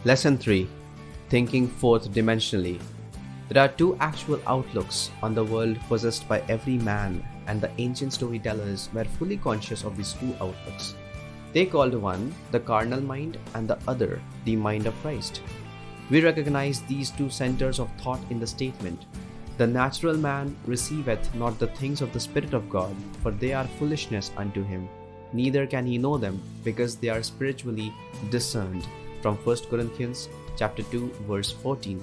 Lesson 3. Thinking Fourth Dimensionally. There are two actual outlooks on the world possessed by every man, and the ancient storytellers were fully conscious of these two outlooks. They called one the carnal mind and the other the mind of Christ. We recognize these two centers of thought in the statement, "The natural man receiveth not the things of the Spirit of God, for they are foolishness unto him, neither can he know them, because they are spiritually discerned," from 1 Corinthians chapter 2, verse 14.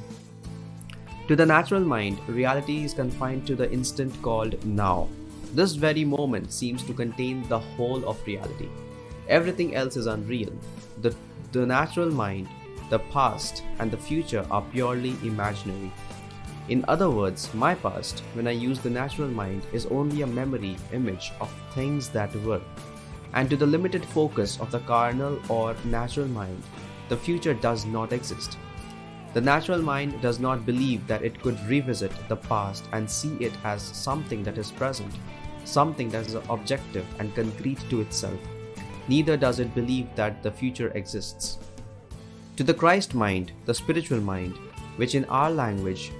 To the natural mind, reality is confined to the instant called now. This very moment seems to contain the whole of reality. Everything else is unreal. The natural mind, the past, and the future are purely imaginary. In other words, my past, when I use the natural mind, is only a memory image of things that were. And to the limited focus of the carnal or natural mind, the future does not exist. The natural mind does not believe that it could revisit the past and see it as something that is present, something that is objective and concrete to itself. Neither does it believe that the future exists. To the Christ mind, the spiritual mind, which in our language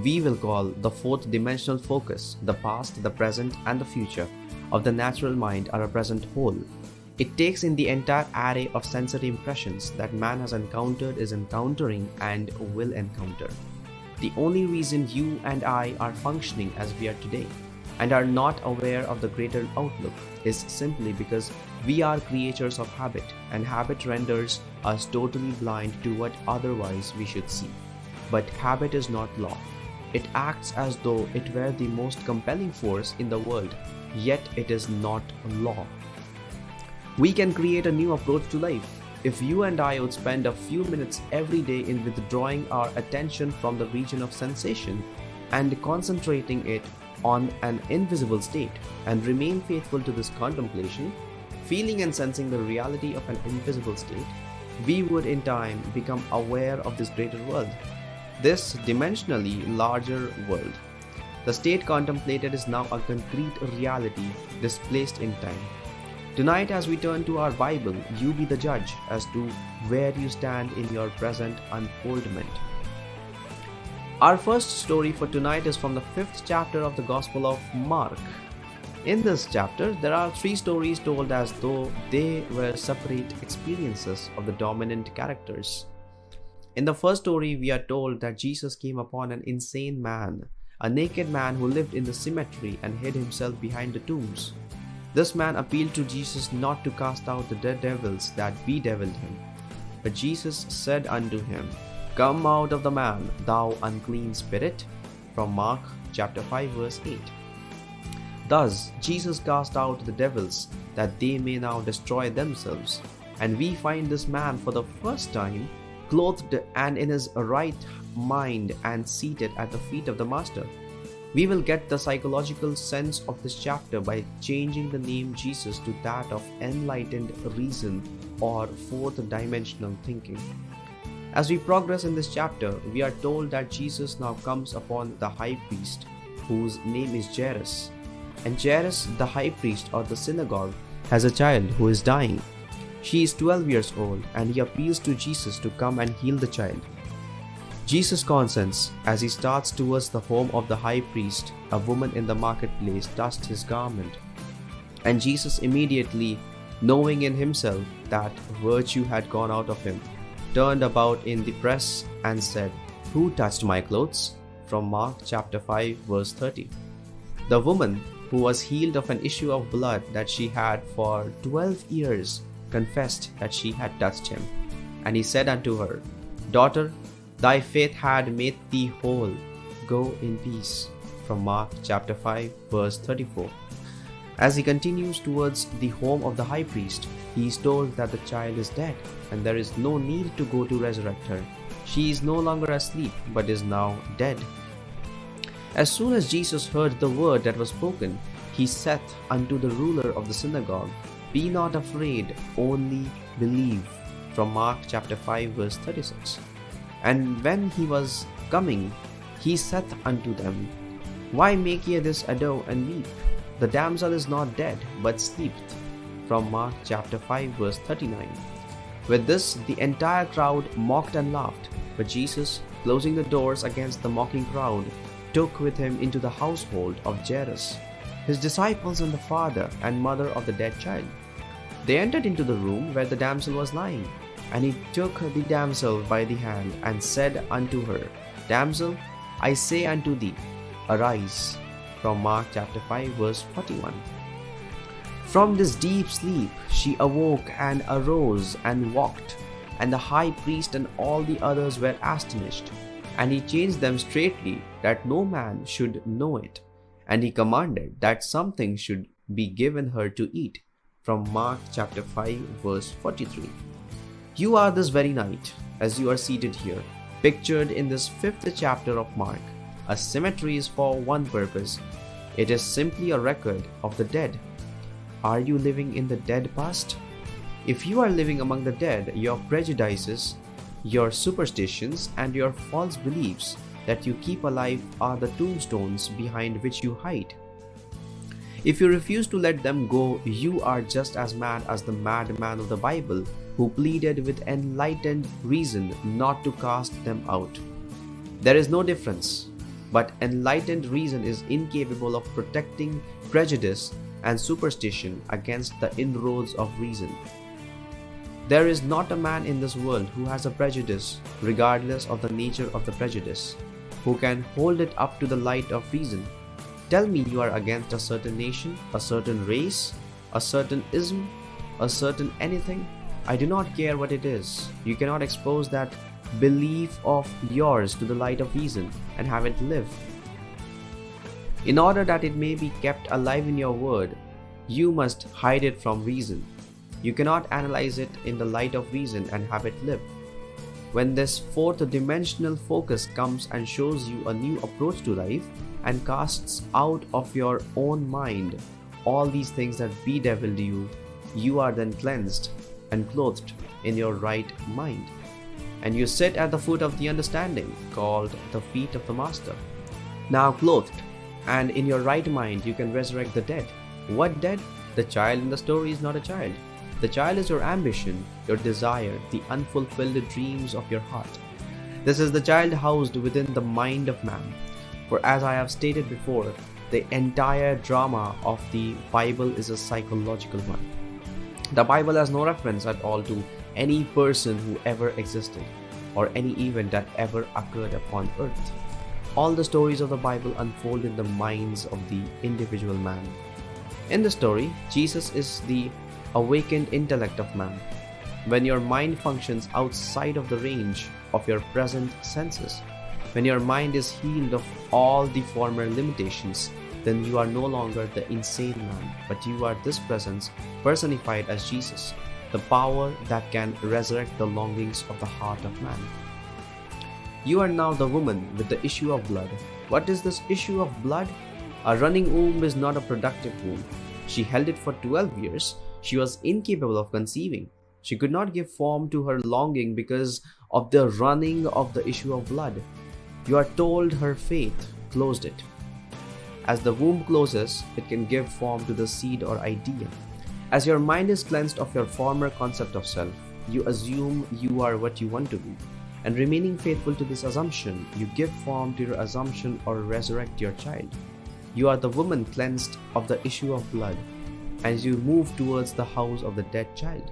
we will call the fourth dimensional focus, the past, the present, and the future of the natural mind are a present whole. It takes in the entire array of sensory impressions that man has encountered, is encountering, and will encounter. The only reason you and I are functioning as we are today and are not aware of the greater outlook is simply because we are creatures of habit, and habit renders us totally blind to what otherwise we should see. But habit is not law. It acts as though it were the most compelling force in the world, yet it is not law. We can create a new approach to life. If you and I would spend a few minutes every day in withdrawing our attention from the region of sensation and concentrating it on an invisible state, and remain faithful to this contemplation, feeling and sensing the reality of an invisible state, we would in time become aware of this greater world, this dimensionally larger world. The state contemplated is now a concrete reality displaced in time. Tonight, as we turn to our Bible, you be the judge as to where you stand in your present unfoldment. Our first story for tonight is from the 5th chapter of the Gospel of Mark. In this chapter, there are 3 stories told as though they were separate experiences of the dominant characters. In the first story, we are told that Jesus came upon an insane man, a naked man who lived in the cemetery and hid himself behind the tombs. This man appealed to Jesus not to cast out the dead devils that bedeviled him. But Jesus said unto him, "Come out of the man, thou unclean spirit," from Mark chapter 5 verse 8. Thus, Jesus cast out the devils that they may now destroy themselves. And we find this man for the first time clothed and in his right mind and seated at the feet of the Master. We will get the psychological sense of this chapter by changing the name Jesus to that of enlightened reason or fourth dimensional thinking. As we progress in this chapter, we are told that Jesus now comes upon the high priest, whose name is Jairus. And Jairus, the high priest or the synagogue, has a child who is dying. She is 12 years old, and he appeals to Jesus to come and heal the child. Jesus consents. As he starts towards the home of the high priest, a woman in the marketplace touched his garment. And Jesus immediately, knowing in himself that virtue had gone out of him, turned about in the press and said, "Who touched my clothes?" from Mark chapter 5 verse 30. The woman, who was healed of an issue of blood that she had for 12 years, confessed that she had touched him. And he said unto her, "Daughter, thy faith had made thee whole. Go in peace," from Mark chapter 5 verse 34. As he continues towards the home of the high priest, he is told that the child is dead, and there is no need to go to resurrect her. She is no longer asleep, but is now dead. As soon as Jesus heard the word that was spoken, he saith unto the ruler of the synagogue, "Be not afraid, only believe," from Mark chapter 5 verse 36. And when he was coming, he saith unto them, "Why make ye this ado and weep? The damsel is not dead, but sleepeth," from Mark chapter 5 verse 39. With this, the entire crowd mocked and laughed, but Jesus, closing the doors against the mocking crowd, took with him into the household of Jairus his disciples and the father and mother of the dead child. They entered into the room where the damsel was lying, and he took the damsel by the hand and said unto her, Damsel, I say unto thee, arise. From Mark chapter 5 verse 41. From this deep sleep she awoke and arose and walked, and the high priest and all the others were astonished. And he changed them straitly, that no man should know it. And he commanded that something should be given her to eat. From Mark chapter 5 verse 43. You are this very night, as you are seated here, pictured in this 5th chapter of Mark. A cemetery is for one purpose. It is simply a record of the dead. Are you living in the dead past? If you are living among the dead, your prejudices, your superstitions, and your false beliefs that you keep alive are the tombstones behind which you hide. If you refuse to let them go, you are just as mad as the madman of the Bible who pleaded with enlightened reason not to cast them out. There is no difference, but enlightened reason is incapable of protecting prejudice and superstition against the inroads of reason. There is not a man in this world who has a prejudice, regardless of the nature of the prejudice, who can hold it up to the light of reason. Tell me you are against a certain nation, a certain race, a certain ism, a certain anything. I do not care what it is. You cannot expose that belief of yours to the light of reason and have it live. In order that it may be kept alive in your word, you must hide it from reason. You cannot analyze it in the light of reason and have it live. When this fourth dimensional focus comes and shows you a new approach to life and casts out of your own mind all these things that bedeviled you, you are then cleansed and clothed in your right mind. And you sit at the foot of the understanding, called the feet of the Master. Now clothed and in your right mind, you can resurrect the dead. What dead? The child in the story is not a child. The child is your ambition, your desire, the unfulfilled dreams of your heart. This is the child housed within the mind of man. For as I have stated before, the entire drama of the Bible is a psychological one. The Bible has no reference at all to any person who ever existed or any event that ever occurred upon earth. All the stories of the Bible unfold in the minds of the individual man. In the story, Jesus is the awakened intellect of man. When your mind functions outside of the range of your present senses, when your mind is healed of all the former limitations, then you are no longer the insane man, but you are this presence personified as Jesus, the power that can resurrect the longings of the heart of man. You are now the woman with the issue of blood. What is this issue of blood? A running womb is not a productive womb. She held it for 12 years. She was incapable of conceiving. She could not give form to her longing because of the running of the issue of blood. You are told her faith closed it. As the womb closes, it can give form to the seed or idea. As your mind is cleansed of your former concept of self, you assume you are what you want to be. And remaining faithful to this assumption, you give form to your assumption or resurrect your child. You are the woman cleansed of the issue of blood, as you move towards the house of the dead child.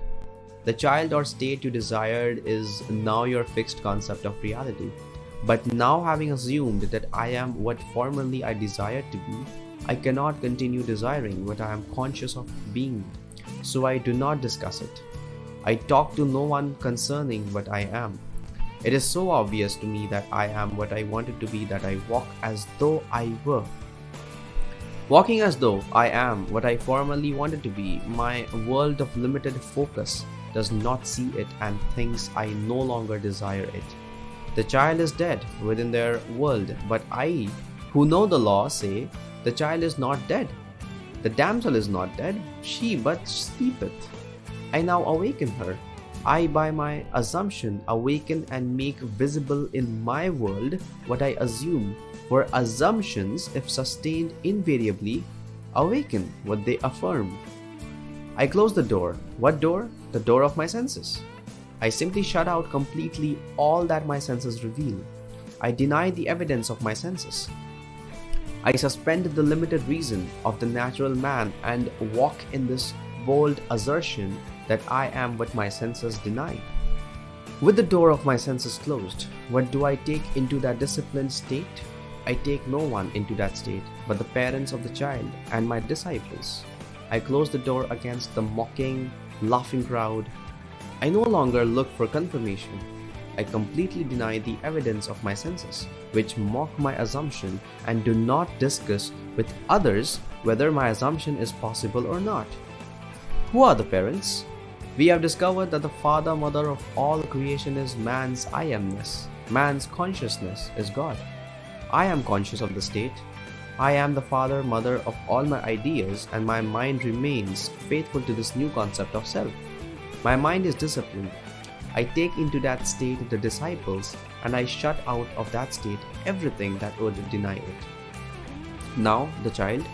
The child or state you desired is now your fixed concept of reality. But now, having assumed that I am what formerly I desired to be, I cannot continue desiring what I am conscious of being. So I do not discuss it. I talk to no one concerning what I am. It is so obvious to me that I am what I wanted to be that I walk as though I were. Walking as though I am what I formerly wanted to be, my world of limited focus does not see it and thinks I no longer desire it. The child is dead within their world, but I, who know the law, say, the child is not dead. The damsel is not dead, she but sleepeth. I now awaken her. I, by my assumption, awaken and make visible in my world what I assume, for assumptions, if sustained invariably, awaken what they affirm. I close the door. What door? The door of my senses. I simply shut out completely all that my senses reveal. I deny the evidence of my senses. I suspend the limited reason of the natural man and walk in this bold assertion that I am what my senses deny. With the door of my senses closed, what do I take into that disciplined state? I take no one into that state but the parents of the child and my disciples. I close the door against the mocking, laughing crowd. I no longer look for confirmation. I completely deny the evidence of my senses, which mock my assumption and do not discuss with others whether my assumption is possible or not. Who are the parents? We have discovered that the father, mother of all creation is man's I amness. Man's consciousness is God. I am conscious of the state. I am the father, mother of all my ideas, and my mind remains faithful to this new concept of self. My mind is disciplined. I take into that state the disciples, and I shut out of that state everything that would deny it. Now the child,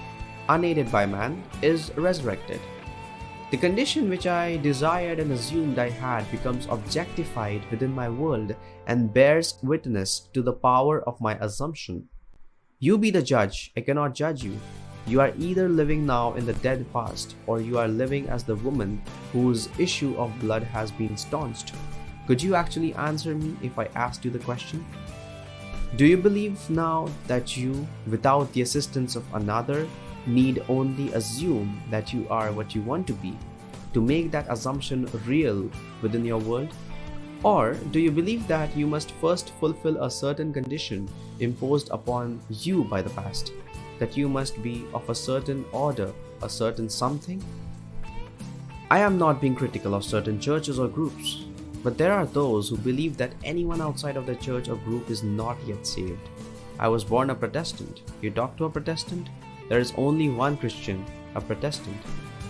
unaided by man, is resurrected. The condition which I desired and assumed I had becomes objectified within my world and bears witness to the power of my assumption. You be the judge, I cannot judge you. You are either living now in the dead past, or you are living as the woman whose issue of blood has been staunched. Could you actually answer me if I asked you the question? Do you believe now that you, without the assistance of another, need only assume that you are what you want to be, to make that assumption real within your world? Or do you believe that you must first fulfill a certain condition imposed upon you by the past, that you must be of a certain order, a certain something? I am not being critical of certain churches or groups, but there are those who believe that anyone outside of the church or group is not yet saved. I was born a Protestant. You talk to a Protestant? There is only one Christian, a Protestant.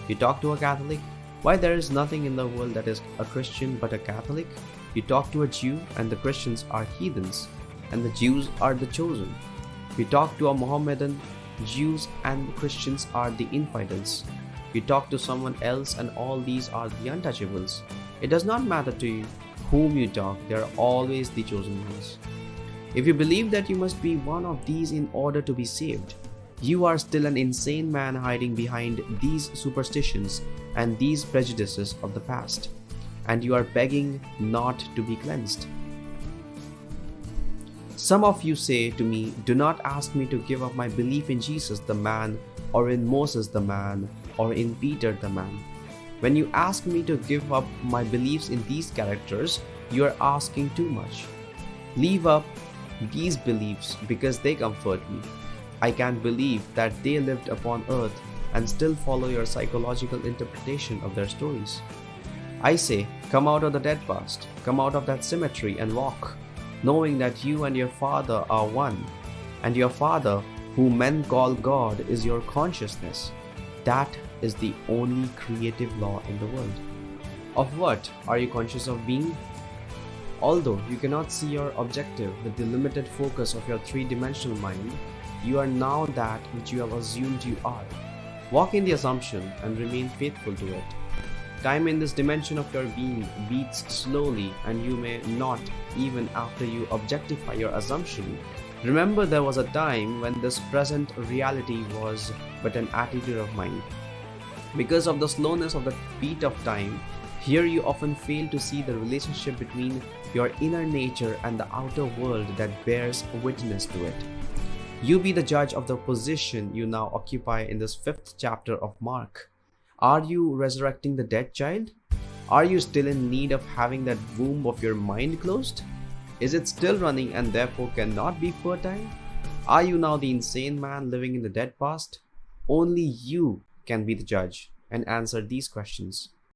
You talk to a Catholic? Why, there is nothing in the world that is a Christian but a Catholic. You talk to a Jew, and the Christians are heathens, and the Jews are the chosen. You talk to a Mohammedan, Jews and Christians are the infidels. You talk to someone else, and all these are the untouchables. It does not matter to you whom you talk, they are always the chosen ones. If you believe that you must be one of these in order to be saved, you are still an insane man hiding behind these superstitions and these prejudices of the past, and you are begging not to be cleansed. Some of you say to me, do not ask me to give up my belief in Jesus the man, or in Moses the man, or in Peter the man. When you ask me to give up my beliefs in these characters, you are asking too much. Leave up these beliefs because they comfort me. I can't believe that they lived upon earth and still follow your psychological interpretation of their stories. I say, come out of the dead past, come out of that cemetery and walk, knowing that you and your Father are one, and your Father, whom men call God, is your consciousness. That is the only creative law in the world. Of what are you conscious of being? Although you cannot see your objective with the limited focus of your three-dimensional mind, you are now that which you have assumed you are. Walk in the assumption and remain faithful to it. Time in this dimension of your being beats slowly, and you may not, even after you objectify your assumption, remember there was a time when this present reality was but an attitude of mind. Because of the slowness of the beat of time, here you often fail to see the relationship between your inner nature and the outer world that bears witness to it. You be the judge of the position you now occupy in this 5th chapter of Mark. Are you resurrecting the dead child? Are you still in need of having that womb of your mind closed? Is it still running and therefore cannot be fertile? Are you now the insane man living in the dead past? Only you can be the judge and answer these questions.